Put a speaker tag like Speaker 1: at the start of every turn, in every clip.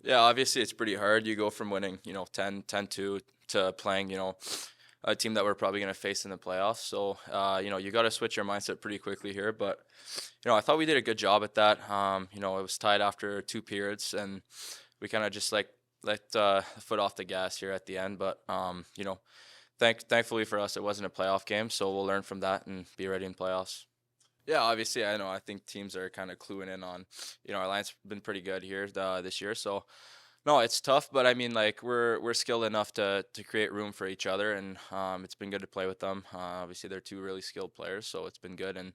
Speaker 1: Yeah, obviously it's pretty hard. You go from winning, 10-2 to playing, a team that we're probably going to face in the playoffs. So, you got to switch your mindset pretty quickly here. But, I thought we did a good job at that. It was tied after 2 periods, and we kind of just like let the foot off the gas here at the end. But, thankfully for us, it wasn't a playoff game. So we'll learn from that and be ready in playoffs. Yeah, obviously, I know. I think teams are kind of cluing in on, our line's been pretty good here this year. So, no, it's tough, but I mean, like we're skilled enough to create room for each other, and it's been good to play with them. Obviously, they're two really skilled players, so it's been good, and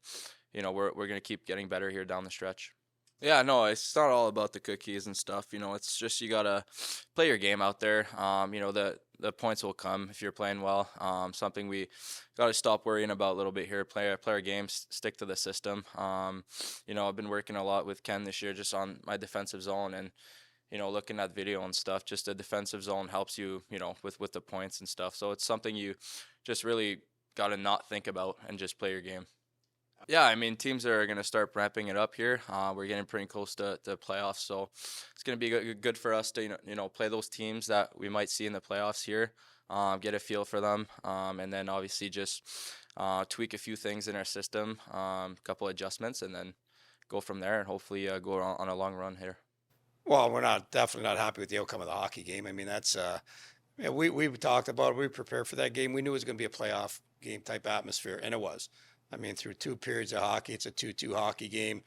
Speaker 1: we're gonna keep getting better here down the stretch. Yeah, no, it's not all about the cookies and stuff. It's just you gotta play your game out there. The points will come if you're playing well. Something we gotta stop worrying about a little bit here. Play our game, stick to the system. I've been working a lot with Ken this year just on my defensive zone and looking at video and stuff. Just the defensive zone helps you, with the points and stuff. So it's something you just really gotta not think about and just play your game. Yeah, I mean, teams are going to start ramping it up here. We're getting pretty close to playoffs, so it's going to be good for us to play those teams that we might see in the playoffs here, get a feel for them, and then obviously just tweak a few things in our system, a couple adjustments, and then go from there and hopefully go on a long run here.
Speaker 2: Well, we're not definitely not happy with the outcome of the hockey game. I mean, that's yeah, we talked about it. We prepared for that game. We knew it was going to be a playoff game type atmosphere, and it was. I mean, through 2 periods of hockey, it's a 2-2 hockey game,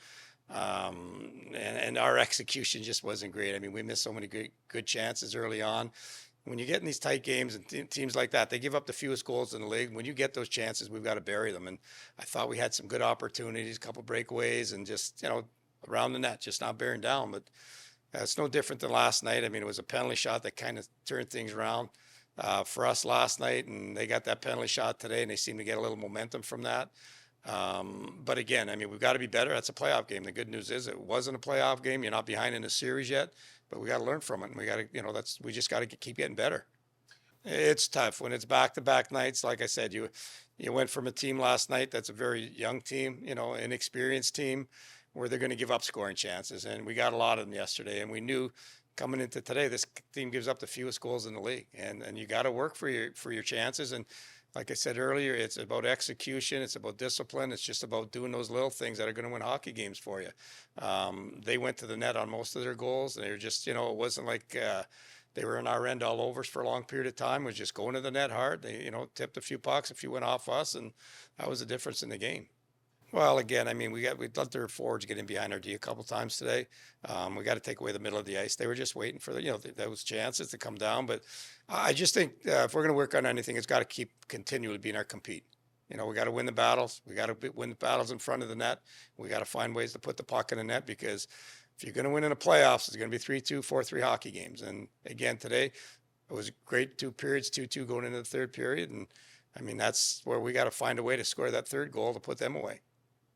Speaker 2: and our execution just wasn't great. I mean, we missed so many good chances early on. When you get in these tight games and teams like that, they give up the fewest goals in the league. When you get those chances, we've got to bury them. And I thought we had some good opportunities, a couple breakaways, and just around the net, just not bearing down. But it's no different than last night. I mean, it was a penalty shot that kind of turned things around for us last night, and they got that penalty shot today, and they seem to get a little momentum from that. But again, I mean, we've got to be better. That's a playoff game. The good news is it wasn't a playoff game. You're not behind in a series yet, but we got to learn from it. And we got to, we just got to keep getting better. It's tough when it's back-to-back nights. Like I said, you went from a team last night that's a very young team, inexperienced team, where they're going to give up scoring chances, and we got a lot of them yesterday. And we knew coming into today, this team gives up the fewest goals in the league, and you got to work for your chances. And like I said earlier, it's about execution. It's about discipline. It's just about doing those little things that are going to win hockey games for you. They went to the net on most of their goals. They were just, it wasn't like they were in our end all over for a long period of time. It was just going to the net hard. They, tipped a few pucks, a few went off us, and that was the difference in the game. Well, again, I mean, we let their forwards get in behind our D a couple times today. We got to take away the middle of the ice. They were just waiting for those chances to come down. But I just think if we're going to work on anything, it's got to keep continually being our compete. We got to win the battles. We got to win the battles in front of the net. We got to find ways to put the puck in the net, because if you're going to win in the playoffs, it's going to be 3-2, 4-3 hockey games. And again, today it was great 2 periods, 2-2 going into the third period. And I mean, that's where we got to find a way to score that third goal to put them away.